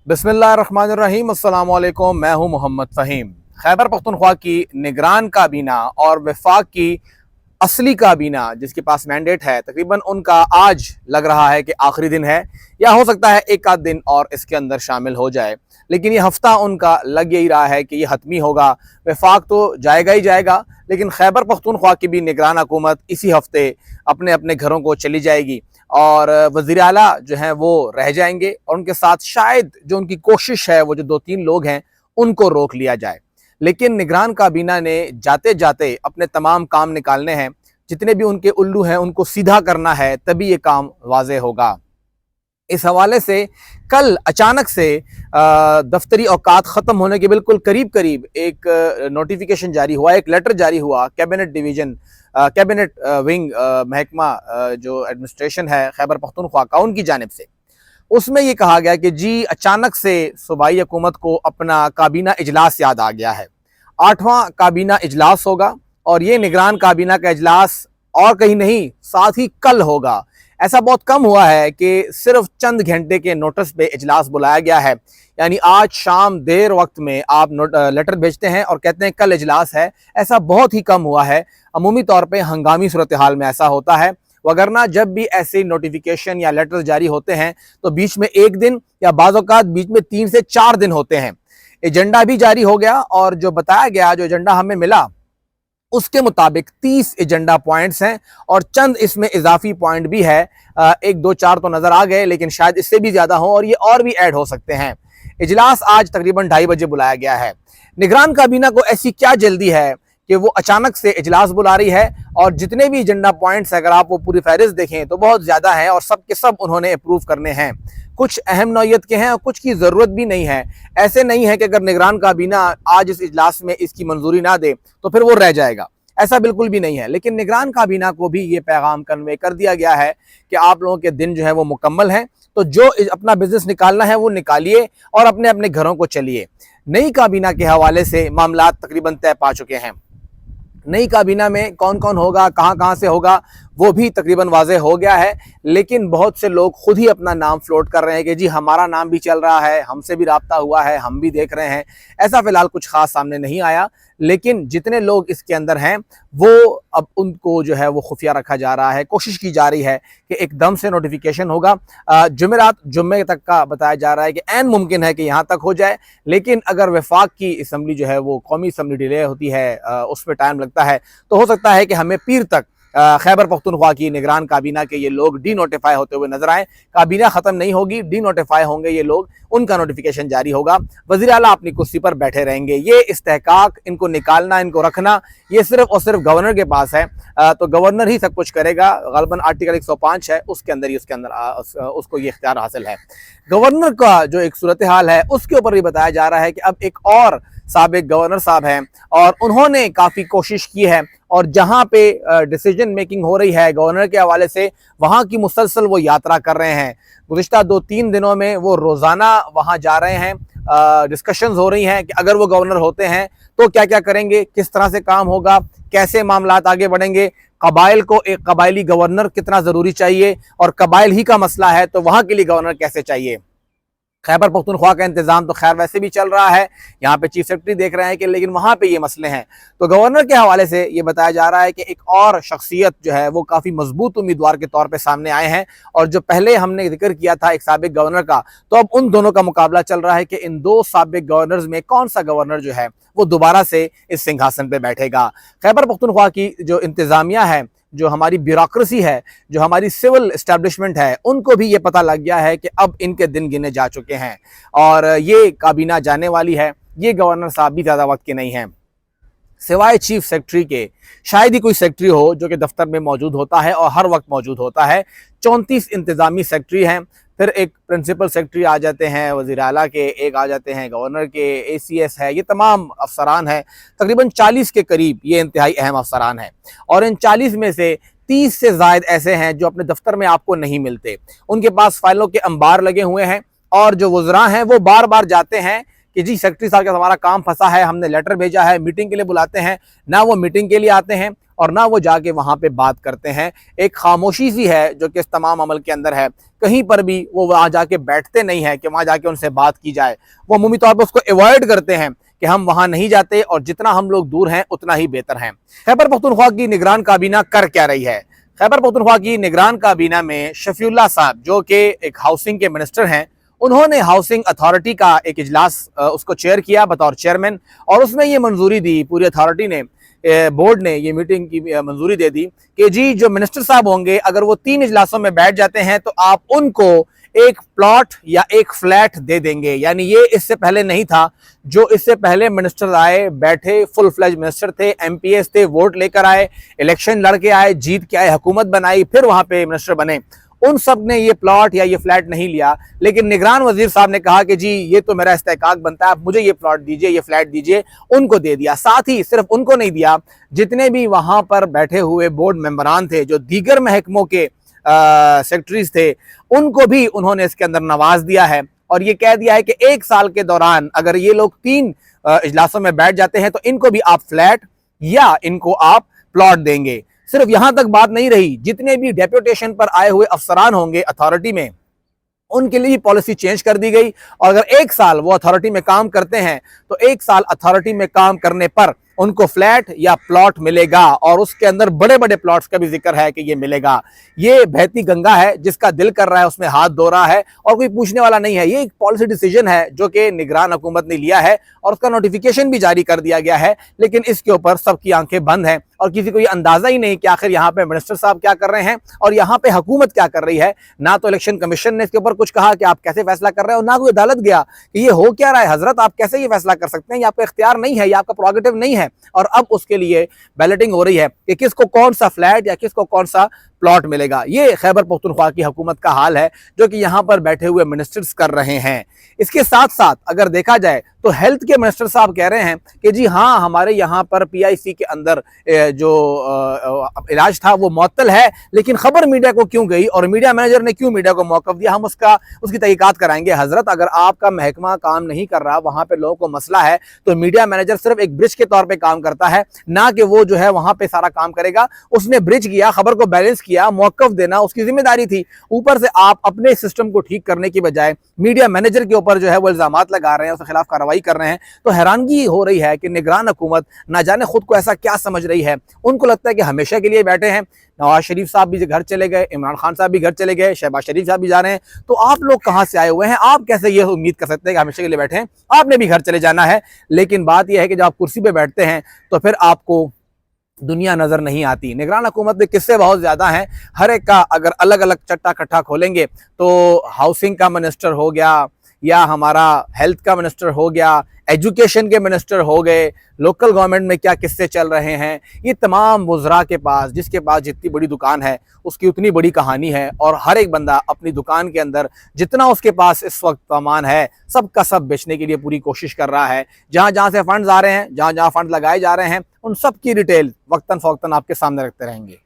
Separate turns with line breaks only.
बिस्मिल्लाहिर्रहमानिर्रहीम, अस्सलाम वालेकुम। मैं हूं मोहम्मद फ़हीम। खैबर पख्तूनख्वा की निगरान काबीना और वफाक की असली काबीना जिसके पास मैंडेट है, तकरीबन उनका आज लग रहा है कि आखिरी दिन है, या हो सकता है एक आध दिन और इसके अंदर शामिल हो जाए। लेकिन ये हफ्ता उनका लग यही रहा है कि ये हतमी होगा। वफाक तो जाएगा ही जाएगा, लेकिन खैबर पख्तूनख्वा की भी निगरान हुकूमत इसी हफ्ते अपने अपने घरों को चली जाएगी और वज़ीर आला जो हैं वो रह जाएंगे और उनके साथ शायद जो उनकी कोशिश है वो जो दो तीन लोग हैं उनको रोक लिया जाए। लेकिन निगरान काबीना ने जाते जाते अपने तमाम काम निकालने हैं, जितने भी उनके उल्लू हैं उनको सीधा करना है, तभी ये काम वाज़े होगा। इस हवाले से कल अचानक से दफ्तरी औकात ख़त्म होने के बिल्कुल करीब करीब एक नोटिफिकेशन जारी हुआ, एक लेटर जारी हुआ कैबिनेट डिवीज़न, कैबिनेट विंग महकमा जो एडमिनिस्ट्रेशन है खैबर पख्तूनख्वा का, उनकी जानिब से। उसमें ये कहा गया कि जी अचानक से सूबाई हुकूमत को अपना काबीना इजलास याद आ गया है। 8वां काबीना इजलास होगा और ये निगरान काबीना का इजलास और कहीं नहीं, साथ ही कल होगा। ऐसा बहुत कम हुआ है कि सिर्फ चंद घंटे के नोटिस पे इजलास बुलाया गया है, यानी आज शाम देर वक्त में आप लेटर भेजते हैं और कहते हैं कल इजलास है। ऐसा बहुत ही कम हुआ है। अमूमी तौर पे हंगामी सूरत हाल में ऐसा होता है, वगरना जब भी ऐसे नोटिफिकेशन या लेटर जारी होते हैं तो बीच में एक दिन या बाज़ औक़ात बीच में 3 से 4 दिन होते हैं। एजेंडा भी जारी हो गया और जो बताया गया, जो एजेंडा हमें मिला उसके मुताबिक 30 एजेंडा पॉइंट्स हैं और चंद इसमें इजाफी पॉइंट भी है। एक दो चार तो नजर आ गए, लेकिन शायद इससे भी ज्यादा हो और ये और भी ऐड हो सकते हैं। इजलास आज तकरीबन 2:30 बजे बुलाया गया है। निगरान काबीना को ऐसी क्या जल्दी है कि वो अचानक से इजलास बुला रही है, और जितने भी एजेंडा पॉइंट्स अगर आप वो पूरी फहरिस्त देखें तो बहुत ज्यादा है और सब के सब उन्होंने अप्रूव करने हैं। कुछ अहम नौयत के हैं और कुछ की जरूरत भी नहीं है। ऐसे नहीं है कि अगर निगरान काबीना आज इस इजलास में इसकी मंजूरी ना दे तो फिर वो रह जाएगा, ऐसा बिल्कुल भी नहीं है। लेकिन निगरान काबीना को भी ये पैगाम कन्वे कर दिया गया है कि आप लोगों के दिन जो है वो मुकम्मल हैं, तो जो अपना बिजनेस निकालना है वो निकालिए और अपने अपने घरों को चलिए। नई काबीना के हवाले से मामला तकरीबन तय पा चुके हैं। नई काबीना में कौन कौन होगा, कहाँ कहाँ से होगा, वो भी तकरीबन वाज़े हो गया है। लेकिन बहुत से लोग खुद ही अपना नाम फ्लोट कर रहे हैं कि जी हमारा नाम भी चल रहा है, हमसे भी राब्ता हुआ है, हम भी देख रहे हैं। ऐसा फिलहाल कुछ खास सामने नहीं आया, लेकिन जितने लोग इसके अंदर हैं वो अब उनको जो है वो खुफिया रखा जा रहा है। कोशिश की जा रही है कि एकदम से नोटिफिकेशन होगा। जुमेरात जुम्मे तक का बताया जा रहा है कि ऐन मुमकिन है कि यहाँ तक हो जाए, लेकिन अगर वफाक की असम्बली जो है वो कौमी असम्बली डिले होती है, उसमें टाइम लगता है, तो हो सकता है कि हमें पीर तक खैबर पख्तूनख्वा की निगरान काबीना के ये लोग डी नोटिफाई होते हुए नजर आए। काबीना खत्म नहीं होगी, डी नोटिफाई होंगे ये लोग, उनका नोटिफिकेशन जारी होगा। वज़ीर आला अपनी कुर्सी पर बैठे रहेंगे। ये इस्तेहकाक, इनको निकालना, इनको रखना, ये सिर्फ और सिर्फ गवर्नर के पास है। तो गवर्नर ही सब कुछ करेगा। गलबन आर्टिकल 105 है, उसके अंदर ही उसको ये इख्तियार हासिल है। गवर्नर का जो एक सूरत हाल है उसके ऊपर भी बताया जा रहा है कि अब एक और साबिक गवर्नर साहब हैं और उन्होंने काफ़ी कोशिश की है, और जहाँ पे डिसीजन मेकिंग हो रही है गवर्नर के हवाले से, वहाँ की मुसलसल वो यात्रा कर रहे हैं। गुज़िश्ता 2-3 दिनों में वो रोज़ाना वहाँ जा रहे हैं। डिस्कशंस हो रही हैं कि अगर वो गवर्नर होते हैं तो क्या क्या करेंगे, किस तरह से काम होगा, कैसे मामलात आगे बढ़ेंगे, कबाइल को एक कबायली गवर्नर कितना ज़रूरी चाहिए, और कबाइल ही का मसला है तो वहाँ के लिए गवर्नर कैसे चाहिए। खैबर पख्तूनख्वा का इंतजाम तो खैर वैसे भी चल रहा है, यहाँ पे चीफ सेक्रेटरी देख रहे हैं कि, लेकिन वहाँ पे ये मसले हैं। तो गवर्नर के हवाले से ये बताया जा रहा है कि एक और शख्सियत जो है वो काफ़ी मजबूत उम्मीदवार के तौर पे सामने आए हैं, और जो पहले हमने जिक्र किया था एक साबिक गवर्नर का, तो अब उन दोनों का मुकाबला चल रहा है कि इन दो साबिक गवर्नर्स में कौन सा गवर्नर जो है वो दोबारा से इस सिंहासन पर बैठेगा। खैबर पख्तूनख्वा की जो इंतज़ामिया है, जो हमारी ब्यूरोक्रेसी है, जो हमारी सिविल इस्टेब्लिशमेंट है, उनको भी ये पता लग गया है कि अब इनके दिन गिने जा चुके हैं और ये काबीना जाने वाली है। ये गवर्नर साहब भी ज़्यादा वक्त के नहीं हैं। सिवाय चीफ सेक्रेटरी के शायद ही कोई सेक्रेटरी हो जो कि दफ्तर में मौजूद होता है और हर वक्त मौजूद होता है। 34 इंतज़ामी सेक्रेटरी हैं, फिर एक प्रिंसिपल सेक्रेटरी आ जाते हैं वज़ीर आला के, एक आ जाते हैं गवर्नर के, ACS है, ये तमाम अफसरान हैं। तकरीबन 40 के करीब ये इंतहाई अहम अफसरान हैं, और इन 40 में से 30 से ज़ायद ऐसे हैं जो अपने दफ्तर में आपको नहीं मिलते। उनके पास फाइलों के अंबार लगे हुए हैं, और जो वज़रा हैं वो बार बार जाते हैं कि जी सेक्रेटरी साहब के हमारा काम फंसा है, हमने लेटर भेजा है, मीटिंग के लिए बुलाते हैं, ना वो मीटिंग के लिए आते हैं और ना वो जाके वहाँ पे बात करते हैं। एक खामोशी सी है जो कि इस तमाम अमल के अंदर है। कहीं पर भी वो वहाँ जाके बैठते नहीं है कि वहाँ जाके उनसे बात की जाए। वो अमूमी तौर पर उसको अवॉइड करते हैं कि हम वहाँ नहीं जाते और जितना हम लोग दूर हैं उतना ही बेहतर है। खैबर पख्तूनख्वा की निगरान काबीना कर क्या रही है? खैबर पख्तूनख्वा की निगरान काबीना में शफीउल्लाह साहब जो कि एक हाउसिंग के मिनिस्टर हैं, उन्होंने हाउसिंग अथॉरिटी का एक इजलास उसको चेयर किया बतौर चेयरमैन, और उसमें ये मंजूरी दी, पूरी अथॉरिटी ने, बोर्ड ने ये मीटिंग की मंजूरी दे दी कि जी जो मिनिस्टर साहब होंगे अगर वो 3 इजलासों में बैठ जाते हैं तो आप उनको एक प्लॉट या एक फ्लैट दे देंगे। यानी ये इससे पहले नहीं था। जो इससे पहले मिनिस्टर आए, बैठे, फुल फ्लेज मिनिस्टर थे, एमपीएस थे, वोट लेकर आए, इलेक्शन लड़के आए, जीत के आए, हुकूमत बनाई, फिर वहां पे मिनिस्टर बने, उन सब ने ये प्लॉट या ये फ्लैट नहीं लिया। लेकिन निगरान वजीर साहब ने कहा कि जी ये तो मेरा इस्तेहकाक बनता है, आप मुझे ये प्लॉट दीजिए, ये फ्लैट दीजिए, उनको दे दिया। साथ ही सिर्फ उनको नहीं दिया, जितने भी वहां पर बैठे हुए बोर्ड मेंबरान थे, जो दीगर महकमों के सेक्रेटरीज थे, उनको भी उन्होंने इसके अंदर नवाज दिया है और ये कह दिया है कि 1 साल के दौरान अगर ये लोग 3 इजलासों में बैठ जाते हैं तो इनको भी आप फ्लैट या इनको आप प्लॉट देंगे। सिर्फ यहां तक बात नहीं रही, जितने भी डेप्यूटेशन पर आए हुए अफसरान होंगे अथॉरिटी में, उनके लिए पॉलिसी चेंज कर दी गई। और अगर 1 साल वो अथॉरिटी में काम करते हैं तो 1 साल अथॉरिटी में काम करने पर उनको फ्लैट या प्लॉट मिलेगा, और उसके अंदर बड़े बड़े प्लॉट्स का भी जिक्र है कि ये मिलेगा। ये बहती गंगा है, जिसका दिल कर रहा है उसमें हाथ धो रहा है और कोई पूछने वाला नहीं है। ये एक पॉलिसी डिसीजन है जो कि निगरान हुकूमत ने लिया है और उसका नोटिफिकेशन भी जारी कर दिया गया है, लेकिन इसके ऊपर सबकी आंखें बंद हैं और किसी को ये अंदाजा ही नहीं कि आखिर यहाँ पे मिनिस्टर साहब क्या कर रहे हैं और यहाँ पे हुकूमत क्या कर रही है। ना तो इलेक्शन कमीशन ने इसके ऊपर कुछ कहा कि आप कैसे फैसला कर रहे हो, ना कोई अदालत गया कि ये हो क्या रहा है हजरत, आप कैसे ये फैसला कर सकते हैं, ये आपका इख्तियार नहीं है, ये आपका प्रोगेटिव नहीं है। और अब उसके लिए बैलेटिंग हो रही है कि किसको कौन सा फ्लैट या किसको कौन सा प्लॉट मिलेगा। ये खैबर पख्तूनख्वा की हुकूमत का हाल है जो कि यहाँ पर बैठे हुए मिनिस्टर्स कर रहे हैं। इसके साथ साथ अगर देखा जाए तो हेल्थ के मिनिस्टर साहब कह रहे हैं कि जी हाँ, हमारे यहाँ पर पीआईसी के अंदर जो इलाज था वो मुअत्तल है, लेकिन खबर मीडिया को क्यों गई और मीडिया मैनेजर ने क्यों मीडिया को मौक़िफ़ दिया, हम उसकी तहकीकात कराएंगे। हजरत, अगर आपका महकमा काम नहीं कर रहा, वहाँ पे लोगों को मसला है, तो मीडिया मैनेजर सिर्फ एक ब्रिज के तौर पर काम करता है, ना कि वो जो है वहाँ पे सारा काम करेगा। उसने ब्रिज किया, खबर को बैलेंस किया, मौक़िफ़ देना उसकी जिम्मेदारी थी। ऊपर से आप अपने सिस्टम को ठीक करने की बजाय मीडिया मैनेजर के ऊपर जो है वो इल्जामात लगा रहे हैं, उसके खिलाफ कार्रवाई कर रहे हैं। तो हैरानगी हो रही है कि निगरान हुकूमत ना जाने खुद को ऐसा क्या समझ रही है। उनको लगता है कि हमेशा के लिए बैठे हैं। नवाज शरीफ साहब भी घर चले गए, इमरान खान साहब भी घर चले गए, शहबाज शरीफ साहब भी जा रहे हैं, तो आप लोग कहाँ से आए हुए हैं? आप कैसे ये उम्मीद कर सकते हैं कि हमेशा के लिए बैठे हैं? आपने भी घर चले जाना है। लेकिन बात यह है कि जब आप कुर्सी पर बैठते हैं तो फिर आपको दुनिया नजर नहीं आती। निगरान हुकूमत में किस्से बहुत ज्यादा हैं, हर एक का अगर अलग अलग चट्टा कट्टा खोलेंगे तो हाउसिंग का मिनिस्टर हो गया, या हमारा हेल्थ का मिनिस्टर हो गया, एजुकेशन के मिनिस्टर हो गए, लोकल गवर्नमेंट में क्या किस्से चल रहे हैं, ये तमाम वज़रा के पास, जिसके पास जितनी बड़ी दुकान है उसकी उतनी बड़ी कहानी है। और हर एक बंदा अपनी दुकान के अंदर जितना उसके पास इस वक्त सामान है सब का सब बेचने के लिए पूरी कोशिश कर रहा है। जहाँ जहाँ से फंड्स आ रहे हैं, जहाँ जहाँ फंड लगाए जा रहे हैं, उन सब की डिटेल वक्तन फ़ौक्तन आपके सामने रखते रहेंगे।